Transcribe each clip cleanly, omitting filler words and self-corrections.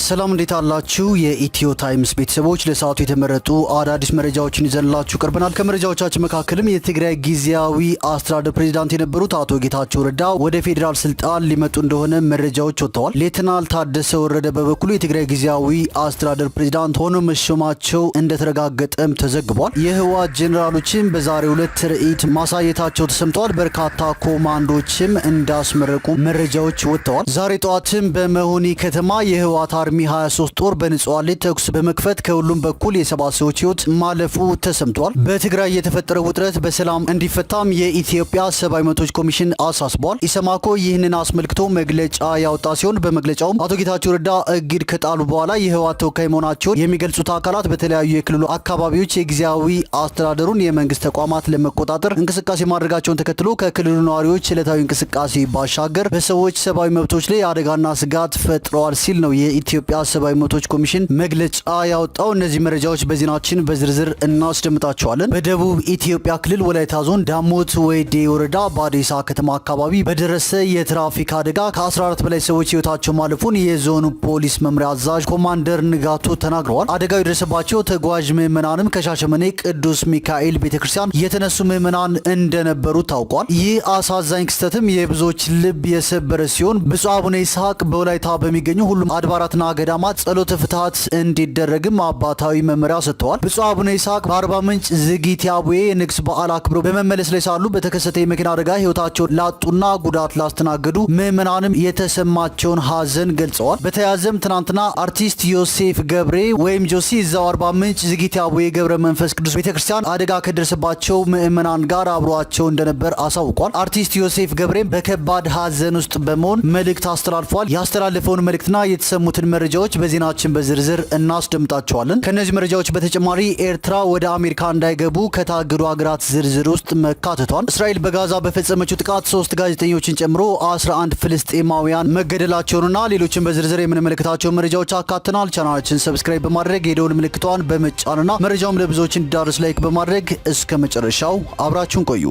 ሰላም እንዴት አላችሁ የኢትዮ ታይምስ ቤተሰቦች ለሰዓቱ የተመረጡ አዳዲስ መረጃዎችን ይዘንላችሁ ቀርበናል። ከመረጃዎቻችን መካከልም የትግራይ ጊዜያዊ አስተዳደር ፕሬዝዳንት የነበሩት አቶ ጌታቸው ረዳ ወደ ፌዴራል ስልጣን ሊመጡ እንደሆነ መረጃዎች ወጥተዋል። ሌተናል ታደሰ ወረደ በበኩሉ የትግራይ ጊዜያዊ አስተዳደር ፕሬዝዳንት ሆኖ መሾማቸው እንደተረጋገጠም ተዘግቧል። የህወሓት ጄኔራሎችም በዛሬው ዕለት ትርኢት ማሳየታቸው ተሰምተዋል። በርካታ ኮማንዶችም እንዳስመረቁ መረጃዎች ወጥተዋል። ዛሬ ጠዋትም በመሆኒ ከተማ የህወሓት አርሚ 23 ጦር በንጹሃን ላይ ተኩስ በመክፈት ከሁሉም በኩል የሰባት ሰዎች ህይወት ማለፉ ተሰምቷል። በትግራይ የተፈጠረው ውጥረት በሰላም እንዲፈታም የኢትዮጵያ ሰብአዊ መብቶች ኮሚሽን አሳስቧል። ኢሰማኮ ይህንን አስመልክቶ መግለጫ ያወጣ ሲሆን በመግለጫውም አቶ ጌታቸው ረዳ እግድ ከጣሉ በኋላ የህወሓት ተወካይ መሆናቸውን የሚገልጹት አካላት በተለያዩ የክልሉ አካባቢዎች የጊዜያዊ አስተዳደሩን የመንግስት ተቋማት ለመቆጣጠር እንቅስቃሴ ማድረጋቸውን ተከትሎ ከክልሉ ነዋሪዎች ዕለታዊ እንቅስቃሴ ባሻገር በሰዎች ሰብአዊ መብቶች ላይ አደጋና ስጋት ፈጥረዋል ሲል ነው የኢትዮጵያ ሰብአዊ መብቶች ኮሚሽን መግለጫ ያወጣው። እነዚህ መረጃዎች በዜናችን በዝርዝር እናስደምጣቸዋለን። በደቡብ ኢትዮጵያ ክልል ወላይታ ዞን ዳሞት ወይዴ ወረዳ በአዴሳ ከተማ አካባቢ በደረሰ የትራፊክ አደጋ ከ14 በላይ ሰዎች ህይወታቸው ማለፉን የዞኑ ፖሊስ መምሪያ አዛዥ ኮማንደር ንጋቱ ተናግረዋል። አደጋው የደረሰባቸው ተጓዥ ምዕመናንም ከሻሸመኔ ቅዱስ ሚካኤል ቤተክርስቲያን የተነሱ ምዕመናን እንደነበሩ ታውቋል። ይህ አሳዛኝ ክስተትም የብዙዎች ልብ የሰበረ ሲሆን ብፁዕ አቡነ ይስሐቅ በወላይታ በሚገኙ ሁሉም አድባራትና ገዳማት ጸሎተ ፍትሐት እንዲደረግም አባታዊ መመሪያ ሰጥተዋል። ብፁዕ አቡነ ይስሐቅ በአርባ ምንጭ ዝጊት አቡዬ ንግስ በዓል አክብረው በመመለስ ላይ ሳሉ በተከሰተ የመኪና አደጋ ህይወታቸውን ላጡና ጉዳት ላስተናገዱ ምዕመናንም የተሰማቸውን ሀዘን ገልጸዋል። በተያያዘም ትናንትና አርቲስት ዮሴፍ ገብሬ ወይም ጆሲ እዛው አርባ ምንጭ ዝጊት አቡዬ ገብረ መንፈስ ቅዱስ ቤተክርስቲያን አደጋ ከደረሰባቸው ምዕመናን ጋር አብሯቸው እንደነበር አሳውቋል። አርቲስት ዮሴፍ ገብሬም በከባድ ሀዘን ውስጥ በመሆን መልእክት አስተላልፏል። ያስተላለፈውን መልእክትና የተሰሙትን መረጃዎች በዜናችን በዝርዝር እናስደምጣቸዋለን። ከነዚህ መረጃዎች በተጨማሪ ኤርትራ ወደ አሜሪካ እንዳይገቡ ከታገዱ ሀገራት ዝርዝር ውስጥ መካተቷል። እስራኤል በጋዛ በፈጸመችው ጥቃት 3 ጋዜጠኞችን ጨምሮ 11 ፍልስጤማውያን መገደላቸውንና ሌሎችን በዝርዝር የምንመለከታቸው መረጃዎች አካተናል። ቻናላችን ሰብስክራይብ በማድረግ የደወል ምልክቷን በመጫንና መረጃውም ለብዙዎች እንዲዳረስ ላይክ በማድረግ እስከ መጨረሻው አብራችሁን ቆዩ።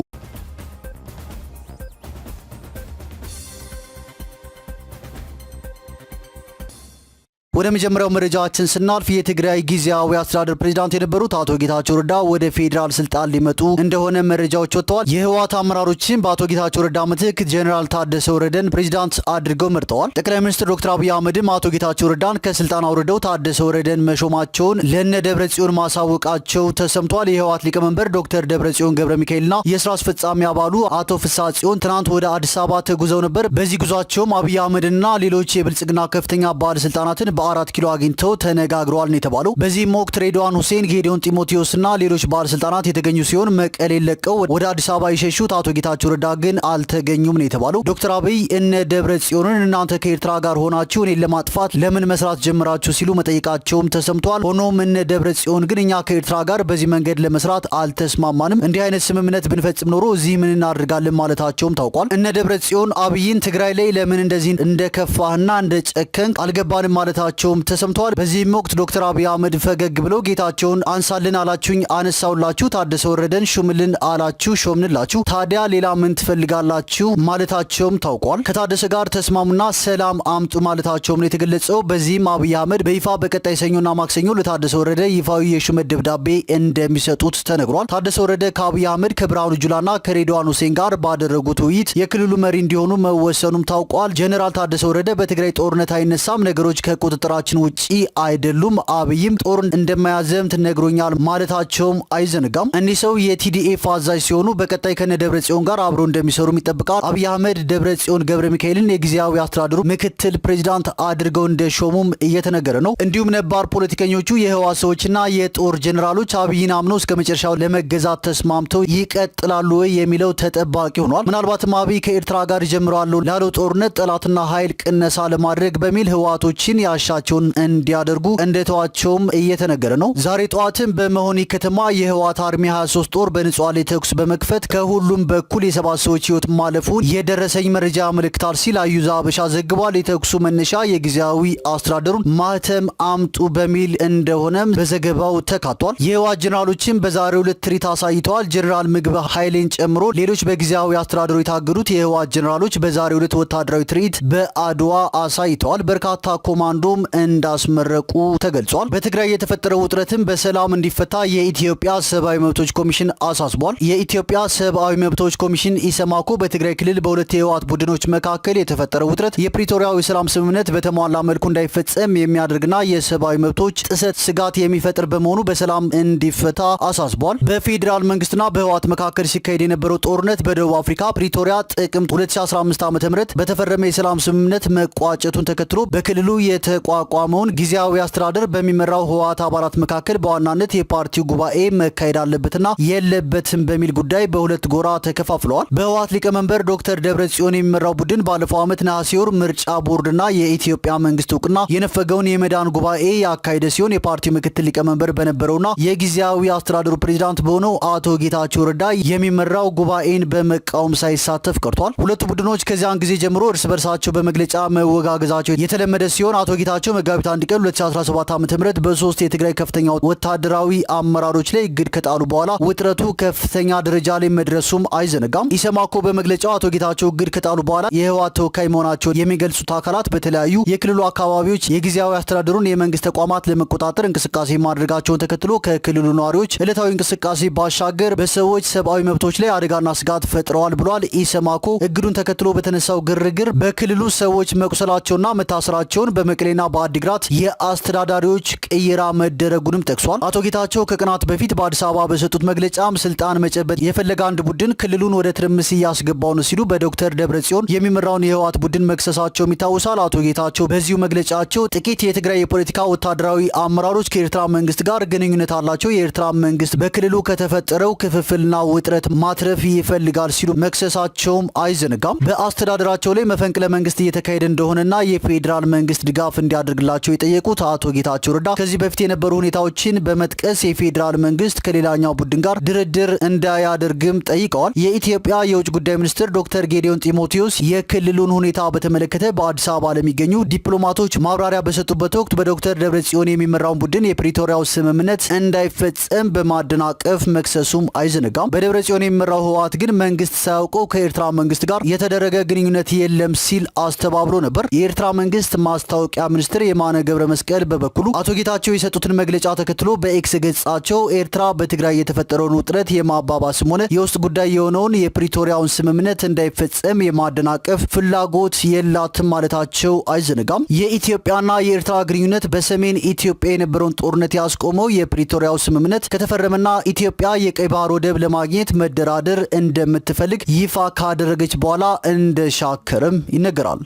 ወደ መጀመሪያው መረጃችን ስናልፍ የትግራይ ጊዜያዊ አስተዳደር ፕሬዝዳንት የነበሩት አቶ ጌታቸው ረዳ ወደ ፌዴራል ስልጣን ሊመጡ እንደሆነ መረጃዎች ወጥተዋል። የህወሓት አመራሮችም በአቶ ጌታቸው ረዳ ምትክ ጄኔራል ታደሰ ወረደን ፕሬዝዳንት አድርገው መርጠዋል። ጠቅላይ ሚኒስትር ዶክተር አብይ አህመድም አቶ ጌታቸው ረዳን ከስልጣን አውርደው ታደሰ ወረደን መሾማቸውን ለነ ደብረጽዮን ማሳወቃቸው ተሰምቷል። የህወሓት ሊቀመንበር ዶክተር ደብረጽዮን ገብረ ሚካኤልና የስራ አስፈጻሚ አባሉ አቶ ፍስሐ ጽዮን ትናንት ወደ አዲስ አበባ ተጉዘው ነበር። በዚህ ጉዟቸውም አብይ አህመድና ሌሎች የብልጽግና ከፍተኛ ባለስልጣናትን በ4 ኪሎ አግኝተው ተነጋግረዋል ነው የተባለው። በዚህም ወቅት ሬድዋን ሁሴን፣ ጌዲዮን ጢሞቴዎስና ሌሎች ባለስልጣናት የተገኙ ሲሆን መቀሌ ለቀው ወደ አዲስ አበባ የሸሹት አቶ ጌታቸው ረዳ ግን አልተገኙም ነው የተባለው። ዶክተር አብይ እነ ደብረ ጽዮንን እናንተ ከኤርትራ ጋር ሆናችሁ እኔን ለማጥፋት ለምን መስራት ጀምራችሁ ሲሉ መጠየቃቸውም ተሰምቷል። ሆኖም እነ ደብረ ጽዮን ግን እኛ ከኤርትራ ጋር በዚህ መንገድ ለመስራት አልተስማማንም፣ እንዲህ አይነት ስምምነት ብንፈጽም ኖሮ እዚህ ምን እናደርጋለን ማለታቸውም ታውቋል። እነ ደብረ ጽዮን አብይን ትግራይ ላይ ለምን እንደዚህ እንደከፋህና እንደጨከንክ አልገባንም ማለታቸው ተሰምቷል። በዚህም ወቅት ዶክተር አብይ አህመድ ፈገግ ብለው ጌታቸውን አንሳልን አላችሁኝ አነሳውላችሁ፣ ታደሰ ወረደን ሹምልን አላችሁ ሾምንላችሁ፣ ታዲያ ሌላ ምን ትፈልጋላችሁ ማለታቸውም ታውቋል። ከታደሰ ጋር ተስማሙና ሰላም አምጡ ማለታቸውም ነው የተገለጸው። በዚህም አብይ አህመድ በይፋ በቀጣይ ሰኞና ማክሰኞ ለታደሰ ወረደ ይፋዊ የሹመት ደብዳቤ እንደሚሰጡት ተነግሯል። ታደሰ ወረደ ከአብይ አህመድ ከብርሃኑ ጁላና ከሬድዋን ሁሴን ጋር ባደረጉት ውይይት የክልሉ መሪ እንዲሆኑ መወሰኑም ታውቋል። ጄኔራል ታደሰ ወረደ በትግራይ ጦርነት አይነሳም፣ ነገሮች ከቁጥጥራችን ውጪ አይደሉም፣ አብይም ጦር እንደማያዘምት ነግሮኛል ማለታቸውም አይዘነጋም። እኒህ ሰው የቲዲኤፍ አዛዥ ሲሆኑ በቀጣይ ከነ ደብረ ጽዮን ጋር አብሮ እንደሚሰሩም ይጠብቃል። አብይ አህመድ ደብረ ጽዮን ገብረ ሚካኤልን የጊዜያዊ አስተዳደሩ ምክትል ፕሬዝዳንት አድርገው እንደሾሙም እየተነገረ ነው። እንዲሁም ነባር ፖለቲከኞቹ የህወሓት ሰዎችና የጦር ጄኔራሎች አብይን አምነው እስከ መጨረሻው ለመገዛት ተስማምተው ይቀጥላሉ ወይ የሚለው ተጠባቂ ሆኗል። ምናልባትም አብይ ከኤርትራ ጋር ጀምረዋል ላለው ጦርነት ጠላትና ኃይል ቅነሳ ለማድረግ በሚል ህወሓቶችን ያሻቸውን እንዲያደርጉ እንደተዋቸውም እየተነገረ ነው። ዛሬ ጠዋትም በመሆኒ ከተማ የህወሓት አርሚ 23 ጦር በንጹሃን ላይ ተኩስ በመክፈት ከሁሉም በኩል የሰባት ሰዎች ህይወት ማለፉን የደረሰኝ መረጃ ያመለክታል ሲል አዩዛ አበሻ ዘግቧል። የተኩሱ መነሻ የጊዜያዊ አስተዳደሩን ማህተም አምጡ በሚል እንደሆነም በዘገባው ተካቷል። የህወሓት ጄኔራሎችም በዛሬው ዕለት ትርኢት አሳይተዋል። ጄኔራል ምግበ ኃይሌን ጨምሮ ሌሎች በጊዜያዊ አስተዳደሩ የታገዱት የህወሓት ጄኔራሎች በዛሬው ዕለት ወታደራዊ ትርኢት በአድዋ አሳይተዋል። በርካታ ኮማንዶም እንዳስመረቁ ተገልጿል። በትግራይ የተፈጠረው ውጥረትም በሰላም እንዲፈታ የኢትዮጵያ ሰብአዊ መብቶች ኮሚሽን አሳስቧል። የኢትዮጵያ ሰብአዊ መብቶች ኮሚሽን ኢሰማኮ በትግራይ ክልል በሁለት የህወሓት ቡድኖች መካከል የተፈጠረው ውጥረት የፕሪቶሪያው የሰላም ስምምነት በተሟላ መልኩ እንዳይፈጸም የሚያደርግና የሰብአዊ መብቶች ጥሰት ስጋት የሚፈጥር በመሆኑ በሰላም እንዲፈታ አሳስቧል። በፌዴራል መንግስትና በህወሓት መካከል ሲካሄድ የነበረው ጦርነት በደቡብ አፍሪካ ፕሪቶሪያ ጥቅምት 2015 ዓ.ም በተፈረመ የሰላም ስምምነት መቋጨቱን ተከትሎ በክልሉ የተቋቋመውን ጊዜያዊ አስተዳደር በሚመራው ህወሓት አባላት መካከል በዋናነት የፓርቲው ጉባኤ መካሄድ አለበትና የለበትም በሚል ጉዳይ በሁለት ጎራ ተከፋፍለዋል። በህወሓት ሊቀመንበር ዶክተር ደብረጽዮን የሚመራው ቡድን ባለፈው ዓመት ነሐሴ ወር ምርጫ ቦርድና የኢትዮጵያ መንግስት እውቅና የነፈገውን የመዳን ጉባኤ ያካሄደ ሲሆን የፓርቲው ምክትል ሊቀመንበር በነበረውና የጊዜያዊ አስተዳደሩ ፕሬዝዳንት በሆነው አቶ ጌታቸው ረዳ የሚመራው ጉባኤን በመቃወም ሳይሳተፍ ቀርቷል። ሁለቱ ቡድኖች ከዚያን ጊዜ ጀምሮ እርስ በርሳቸው በመግለጫ መወጋገዛቸው የተለመደ ሲሆን አቶ ጌታቸው መጋቢት 1 ቀን 2017 ዓ.ም በሶስት የትግራይ ከፍተኛ ወታደራዊ አመራሮች ላይ እግድ ከጣሉ በኋላ ውጥረቱ ከፍተኛ ደረጃ ላይ መድረሱም አይዘነጋም። ኢሰማኮ በመግለጫው አቶ ጌታቸው እግድ ከጣሉ በኋላ የህወሓት ተወካይ መሆናቸውን የሚገልጹት አካላት በተለያዩ የክልሉ አካባቢዎች የጊዜያዊ አስተዳደሩን የመንግስት ተቋማት ለመቆጣጠር እንቅስቃሴ ማድረጋቸውን ተከትሎ ከክልሉ ነዋሪዎች ዕለታዊ እንቅስቃሴ ባሻገር በሰዎች ሰብአዊ መብቶች ላይ አደጋና ስጋት ፈጥረዋል ብሏል። ኢሰማኮ እግዱን ተከትሎ በተነሳው ግርግር በክልሉ ሰዎች መቁሰላቸውና መታሰራቸውን በመቀሌና በአዲግራት የአስተዳዳሪዎች ቅየራ መደረጉንም ጠቅሷል። አቶ ጌታቸው ከቀናት በፊት በአዲስ አበባ በሰጡት መግለጫም ስልጣን መጨበጥ የፈለገ አንድ ቡድን ክልሉን ወደ ትርምስ እያስገባው ነው ሲሉ በዶክተር ደብረጽዮን የሚመራውን የህወሓት ቡድን መክሰሳቸውም ይታወሳል። አቶ ጌታቸው በዚሁ መግለጫቸው ጥቂት የትግራይ የፖለቲካ ወታደራዊ አመራሮች ከኤርትራ መንግስት ጋር ግንኙነት አላቸው፣ የኤርትራ መንግስት በክልሉ ከተፈጠረው ክፍፍልና ውጥረት ማትረፍ ይፈልጋል ሲሉ መክሰሳቸውም አይዘነጋም። በአስተዳደራቸው ላይ መፈንቅለ መንግስት እየተካሄደ እንደሆነና የፌዴራል መንግስት ድጋፍ እንዲያደርግላቸው የጠየቁት አቶ ጌታቸው ረዳ ከዚህ በፊት የነበሩ ሁኔታዎችን በመጥቀስ የፌዴራል መንግስት ከሌላኛው ቡድን ጋር ድርድር እንዳያደርግም ጠይቀዋል። የኢትዮጵያ የውጭ ጉዳይ ሚኒስትር ዶክተር ጌዲዮን ጢሞቴዎስ የክልሉን ሁኔታ በተመለከተ በአዲስ አበባ ለሚገኙ ዲፕሎማቶች ማብራሪያ በሰጡበት ወቅት በዶክተር ደብረጽዮን የሚመራውን ቡድን የፕሪቶሪያው ስምምነት እንዳይፈጸም በማደናቀፍ መክሰሱም አይዘነጋም። በደብረጽዮን የሚመራው ህወሓት ግን መንግስት ሳያውቀው ከኤርትራ መንግስት ጋር የተደረገ ግንኙነት የለም ሲል አስተባብሎ ነበር። የኤርትራ መንግስት ማስታወቂያ ሚኒስትር የማነ ገብረ መስቀል በበኩሉ አቶ ጌታቸው የሰጡትን መግለጫ ተከትሎ በኤክስ ገጻቸው ኤርትራ በትግራይ የተፈጠረውን ውጥረት የማባባስም ሆነ የውስጥ ጉዳይ የሆነውን የፕሪቶሪያውን ስምምነት እንዳይፈጸም የማደናቀፍ ፍላጎት የላትም ማለታቸው አይዘነጋም። የኢትዮጵያና የኤርትራ ግንኙነት በሰሜን ኢትዮጵያ የነበረውን ጦርነት ያስቆመው የፕሪቶሪያው ስምምነት ከተፈረመና ኢትዮጵያ የቀይ ባህር ወደብ ለማግኘት መደራደር እንደምትፈልግ ይፋ ካደረገች በኋላ እንደሻከረም ይነገራል።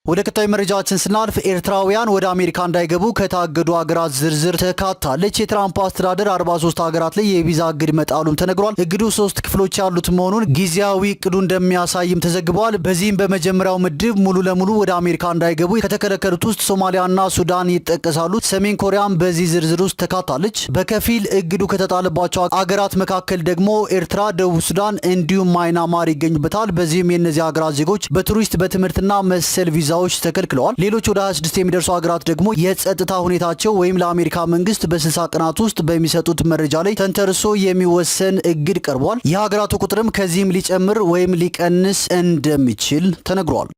ወደ ቀጣዩ መረጃችን ስናልፍ ኤርትራውያን ወደ አሜሪካ እንዳይገቡ ከታገዱ ሀገራት ዝርዝር ተካታለች። የትራምፕ አስተዳደር 43 ሀገራት ላይ የቪዛ እግድ መጣሉም ተነግሯል። እግዱ 3 ክፍሎች ያሉት መሆኑን ጊዜያዊ እቅዱ እንደሚያሳይም ተዘግቧል። በዚህም በመጀመሪያው ምድብ ሙሉ ለሙሉ ወደ አሜሪካ እንዳይገቡ ከተከለከሉት ውስጥ ሶማሊያና ሱዳን ይጠቀሳሉ። ሰሜን ኮሪያም በዚህ ዝርዝር ውስጥ ተካታለች። በከፊል እግዱ ከተጣለባቸው ሀገራት መካከል ደግሞ ኤርትራ፣ ደቡብ ሱዳን እንዲሁም ማይናማር ይገኙበታል። በዚህም የእነዚህ ሀገራት ዜጎች በቱሪስት በትምህርትና መሰል ቪዛዎች ተከልክለዋል። ሌሎች ወደ 26 የሚደርሱ ሀገራት ደግሞ የጸጥታ ሁኔታቸው ወይም ለአሜሪካ መንግስት በ60 ቀናት ውስጥ በሚሰጡት መረጃ ላይ ተንተርሶ የሚወሰን እግድ ቀርቧል። የሀገራቱ ቁጥርም ከዚህም ሊጨምር ወይም ሊቀንስ እንደሚችል ተነግሯል።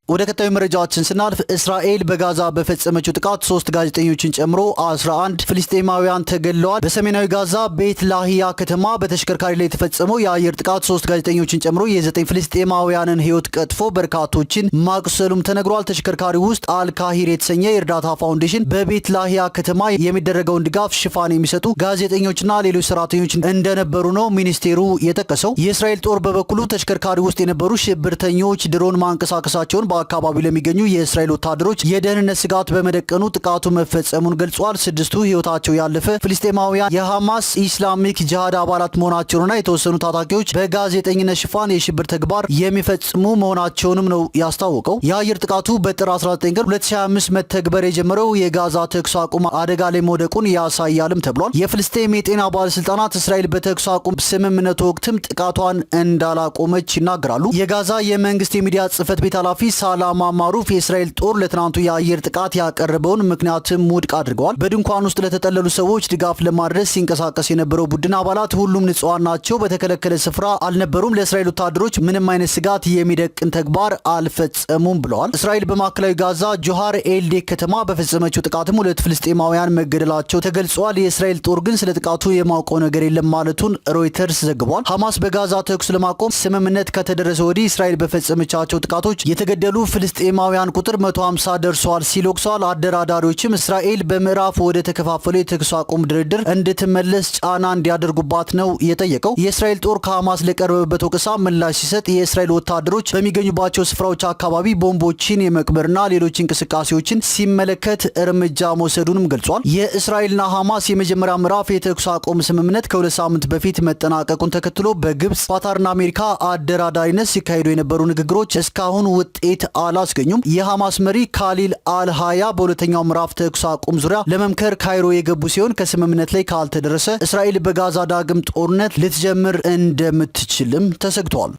ወደ ቀጣዩ መረጃችን ስናልፍ እስራኤል በጋዛ በፈጸመችው ጥቃት 3 ጋዜጠኞችን ጨምሮ 11 ፍልስጤማውያን ተገድለዋል። በሰሜናዊ ጋዛ ቤት ላሂያ ከተማ በተሽከርካሪ ላይ የተፈጸመው የአየር ጥቃት 3 ጋዜጠኞችን ጨምሮ የ9 ፍልስጤማውያንን ሕይወት ቀጥፎ በርካቶችን ማቁሰሉም ተነግሯል። ተሽከርካሪ ውስጥ አልካሂር የተሰኘ የእርዳታ ፋውንዴሽን በቤት ላሂያ ከተማ የሚደረገውን ድጋፍ ሽፋን የሚሰጡ ጋዜጠኞችና ሌሎች ሰራተኞች እንደነበሩ ነው ሚኒስቴሩ የጠቀሰው። የእስራኤል ጦር በበኩሉ ተሽከርካሪ ውስጥ የነበሩ ሽብርተኞች ድሮን ማንቀሳቀሳቸውን በአካባቢው ለሚገኙ የእስራኤል ወታደሮች የደህንነት ስጋት በመደቀኑ ጥቃቱ መፈጸሙን ገልጿል። 6ቱ ህይወታቸው ያለፈ ፍልስጤማውያን የሐማስ ኢስላሚክ ጂሃድ አባላት መሆናቸውንና የተወሰኑ ታጣቂዎች በጋዜጠኝነት ሽፋን የሽብር ተግባር የሚፈጽሙ መሆናቸውንም ነው ያስታወቀው። የአየር ጥቃቱ በጥር 19 ቀን 2025 መተግበር የጀመረው የጋዛ ተኩስ አቁም አደጋ ላይ መውደቁን ያሳያልም ተብሏል። የፍልስጤም የጤና ባለስልጣናት እስራኤል በተኩስ አቁም ስምምነቱ ወቅትም ጥቃቷን እንዳላቆመች ይናገራሉ። የጋዛ የመንግስት የሚዲያ ጽህፈት ቤት ኃላፊ ሳላማ ማሩፍ የእስራኤል ጦር ለትናንቱ የአየር ጥቃት ያቀረበውን ምክንያትም ውድቅ አድርገዋል። በድንኳን ውስጥ ለተጠለሉ ሰዎች ድጋፍ ለማድረስ ሲንቀሳቀስ የነበረው ቡድን አባላት ሁሉም ንጹሃን ናቸው፣ በተከለከለ ስፍራ አልነበሩም፣ ለእስራኤል ወታደሮች ምንም አይነት ስጋት የሚደቅን ተግባር አልፈጸሙም ብለዋል። እስራኤል በማዕከላዊ ጋዛ ጆሃር ኤልዴክ ከተማ በፈጸመችው ጥቃትም 2 ፍልስጤማውያን መገደላቸው ተገልጿል። የእስራኤል ጦር ግን ስለ ጥቃቱ የማውቀው ነገር የለም ማለቱን ሮይተርስ ዘግቧል። ሐማስ በጋዛ ተኩስ ለማቆም ስምምነት ከተደረሰ ወዲህ እስራኤል በፈጸመቻቸው ጥቃቶች የተገደሉ ፍልስጤማውያን ቁጥር 150 ደርሷል ሲል ወቅሷል። አደራዳሪዎችም እስራኤል በምዕራፍ ወደ ተከፋፈለው የተኩስ አቁም ድርድር እንድትመለስ ጫና እንዲያደርጉባት ነው የጠየቀው። የእስራኤል ጦር ከሐማስ ለቀረበበት ወቀሳ ምላሽ ሲሰጥ የእስራኤል ወታደሮች በሚገኙባቸው ስፍራዎች አካባቢ ቦምቦችን የመቅበርና ሌሎች እንቅስቃሴዎችን ሲመለከት እርምጃ መውሰዱንም ገልጿል። የእስራኤልና ሐማስ የመጀመሪያ ምዕራፍ የተኩስ አቁም ስምምነት ከ2 ሳምንት በፊት መጠናቀቁን ተከትሎ በግብጽ ኳታርና አሜሪካ አደራዳሪነት ሲካሄዱ የነበሩ ንግግሮች እስካሁን ውጤት አላስገኙም። የሐማስ መሪ ካሊል አልሃያ በሁለተኛው ምዕራፍ ተኩስ አቁም ዙሪያ ለመምከር ካይሮ የገቡ ሲሆን ከስምምነት ላይ ካልተደረሰ እስራኤል በጋዛ ዳግም ጦርነት ልትጀምር እንደምትችልም ተሰግቷል።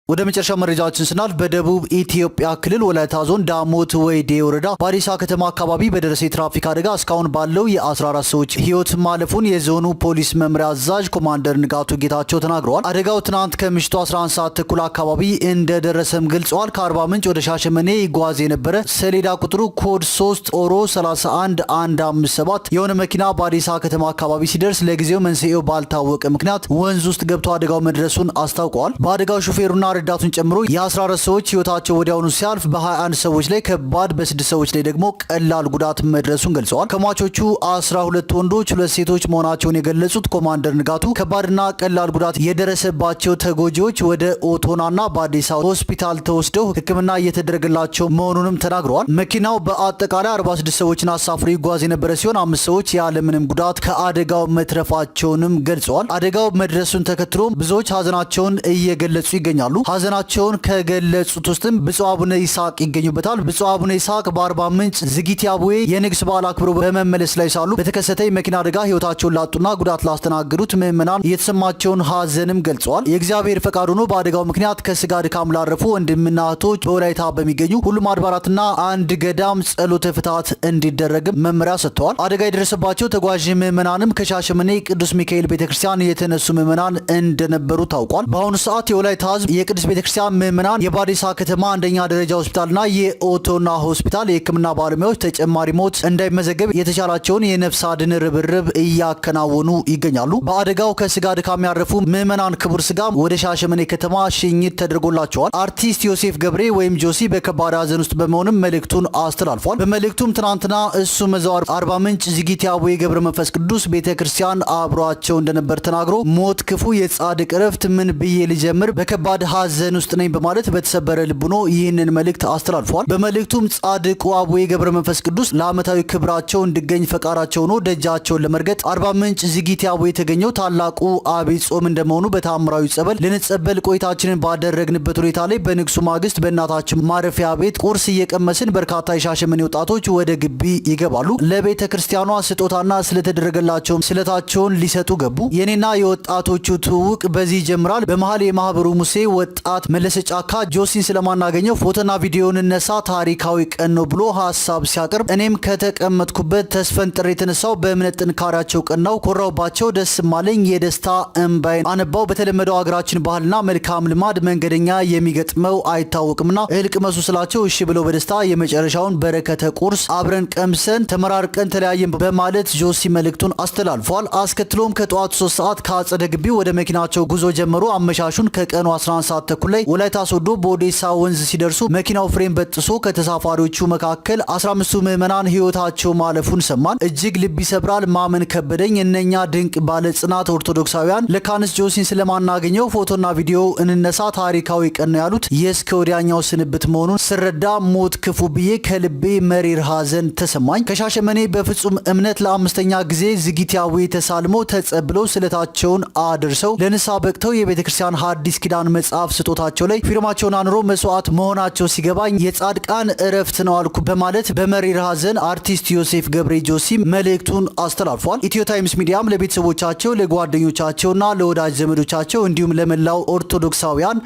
ወደ መጨረሻ መረጃችን ስናልፍ በደቡብ ኢትዮጵያ ክልል ወላይታ ዞን ዳሞት ወይዴ ወረዳ በአዲሳ ከተማ አካባቢ በደረሰ የትራፊክ አደጋ እስካሁን ባለው የ14 ሰዎች ሕይወት ማለፉን የዞኑ ፖሊስ መምሪያ አዛዥ ኮማንደር ንጋቱ ጌታቸው ተናግረዋል። አደጋው ትናንት ከምሽቱ 11 ሰዓት ተኩል አካባቢ እንደደረሰም ገልጸዋል። ከአርባ ምንጭ ወደ ሻሸመኔ ይጓዝ የነበረ ሰሌዳ ቁጥሩ ኮድ 3 ኦሮ 31157 የሆነ መኪና በአዲሳ ከተማ አካባቢ ሲደርስ ለጊዜው መንስኤው ባልታወቀ ምክንያት ወንዝ ውስጥ ገብቶ አደጋው መድረሱን አስታውቀዋል። በአደጋው ሹፌሩና ረዳቱን ጨምሮ የ14 ሰዎች ህይወታቸው ወዲያውኑ ሲያልፍ በ21 ሰዎች ላይ ከባድ፣ በ6 ሰዎች ላይ ደግሞ ቀላል ጉዳት መድረሱን ገልጸዋል። ከሟቾቹ 12 ወንዶች፣ 2 ሴቶች መሆናቸውን የገለጹት ኮማንደር ንጋቱ ከባድና ቀላል ጉዳት የደረሰባቸው ተጎጂዎች ወደ ኦቶናና በአዲስ አበባ ሆስፒታል ተወስደው ሕክምና እየተደረገላቸው መሆኑንም ተናግረዋል። መኪናው በአጠቃላይ 46 ሰዎችን አሳፍሮ ይጓዝ የነበረ ሲሆን 5 ሰዎች ያለምንም ጉዳት ከአደጋው መትረፋቸውንም ገልጸዋል። አደጋው መድረሱን ተከትሎ ብዙዎች ሀዘናቸውን እየገለጹ ይገኛሉ። ሀዘናቸውን ከገለጹት ውስጥም ብፁዕ አቡነ ይስሐቅ ይገኙበታል። ብፁዕ አቡነ ይስሐቅ በአርባ ምንጭ ዝጊት አቡዬ የንግስ በዓል አክብሮ በመመለስ ላይ ሳሉ በተከሰተ የመኪና አደጋ ህይወታቸውን ላጡና ጉዳት ላስተናገዱት ምዕመናን የተሰማቸውን ሀዘንም ገልጸዋል። የእግዚአብሔር ፈቃድ ሆኖ በአደጋው ምክንያት ከስጋ ድካም ላረፉ ወንድምና እህቶች በወላይታ በሚገኙ ሁሉም አድባራትና አንድ ገዳም ጸሎተ ፍትሐት እንዲደረግም መመሪያ ሰጥተዋል። አደጋ የደረሰባቸው ተጓዥ ምዕመናንም ከሻሸመኔ ቅዱስ ሚካኤል ቤተክርስቲያን የተነሱ ምዕመናን እንደነበሩ ታውቋል። በአሁኑ ሰዓት የወላይታ ህዝብ የቅዱስ ቤተክርስቲያን ምዕመናን የባዲሳ ከተማ አንደኛ ደረጃ ሆስፒታልና የኦቶና ሆስፒታል የህክምና ባለሙያዎች ተጨማሪ ሞት እንዳይመዘገብ የተቻላቸውን የነፍስ አድን ርብርብ እያከናወኑ ይገኛሉ። በአደጋው ከስጋ ድካም ያረፉ ምዕመናን ክቡር ስጋ ወደ ሻሸመኔ ከተማ ሽኝት ተደርጎላቸዋል። አርቲስት ዮሴፍ ገብሬ ወይም ጆሲ በከባድ ሀዘን ውስጥ በመሆንም መልእክቱን አስተላልፏል። በመልእክቱም ትናንትና እሱ መዛው አርባ ምንጭ ዝጊት አቡዬ ገብረ መንፈስ ቅዱስ ቤተክርስቲያን አብሯቸው እንደነበር ተናግሮ ሞት ክፉ የጻድቅ ዕረፍት ምን ብዬ ልጀምር በከባድ ሀዘን ውስጥ ነኝ በማለት በተሰበረ ልቡኖ ይህንን መልእክት አስተላልፏል። በመልእክቱም ጻድቁ አቡዬ ገብረ መንፈስ ቅዱስ ለዓመታዊ ክብራቸው እንዲገኝ ፈቃዳቸው ሆኖ ደጃቸውን ለመርገጥ አርባ ምንጭ ዝጊት አቡዬ የተገኘው ታላቁ አብይ ጾም እንደመሆኑ በታምራዊ ጸበል ልንጸበል ቆይታችንን ባደረግንበት ሁኔታ ላይ በንግሱ ማግስት በእናታችን ማረፊያ ቤት ቁርስ እየቀመስን በርካታ የሻሸመኔ ወጣቶች ወደ ግቢ ይገባሉ። ለቤተ ክርስቲያኗ ስጦታና ስለተደረገላቸውም ስለታቸውን ሊሰጡ ገቡ። የኔና የወጣቶቹ ትውውቅ በዚህ ይጀምራል። በመሃል የማህበሩ ሙሴ ወጣት መለሰ ጫካ ጆሲን ስለማናገኘው ፎቶና ቪዲዮን እነሳ ታሪካዊ ቀን ነው ብሎ ሀሳብ ሲያቀርብ እኔም ከተቀመጥኩበት ተስፈንጥሬ የተነሳው በእምነት ጥንካሬያቸው ቀናው፣ ኮራውባቸው፣ ደስ ማለኝ፣ የደስታ እንባይን አነባው። በተለመደው አገራችን ባህልና መልካም ልማድ መንገደኛ የሚገጥመው አይታወቅምና እህል ቅመሱ ስላቸው እሺ ብለው በደስታ የመጨረሻውን በረከተ ቁርስ አብረን ቀምሰን ተመራርቀን ተለያየን በማለት ጆሲ መልእክቱን አስተላልፏል። አስከትሎም ከጠዋቱ 3 ሰዓት ከአጸደ ግቢው ወደ መኪናቸው ጉዞ ጀመሩ። አመሻሹን ከቀኑ 11 ሰዓት ተኩል ላይ ወላይታ ሶዶ በኦዴሳ ወንዝ ሲደርሱ መኪናው ፍሬም በጥሶ ከተሳፋሪዎቹ መካከል 15ቱ ምዕመናን ህይወታቸው ማለፉን ሰማን። እጅግ ልብ ይሰብራል፣ ማመን ከበደኝ። እነኛ ድንቅ ባለጽናት ኦርቶዶክሳውያን ለካንስ ጆሲን ስለማናገኘው ፎቶና ቪዲዮ እንነሳ ታሪካዊ ቀን ነው ያሉት የእስከ ወዲያኛው ስንብት መሆኑን ስረዳ ሞት ክፉ ብዬ ከልቤ መሪር ሀዘን ተሰማኝ። ከሻሸመኔ በፍጹም እምነት ለ5ኛ ጊዜ ዝጊት አቡዬ ተሳልመው ተጸብለው ስለታቸውን አድርሰው ለንሳ በቅተው የቤተክርስቲያን ሐዲስ ኪዳን መጽሐፍ የድጋፍ ስጦታቸው ላይ ፊርማቸውን አኑሮ መስዋዕት መሆናቸው ሲገባኝ የጻድቃን እረፍት ነው አልኩ በማለት በመሪር ሐዘን አርቲስት ዮሴፍ ገብሬ ጆሲ መልእክቱን አስተላልፏል። ኢትዮ ታይምስ ሚዲያም ለቤተሰቦቻቸው ለጓደኞቻቸውና ለወዳጅ ዘመዶቻቸው እንዲሁም ለመላው ኦርቶዶክሳውያን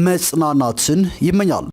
መጽናናትን ይመኛል።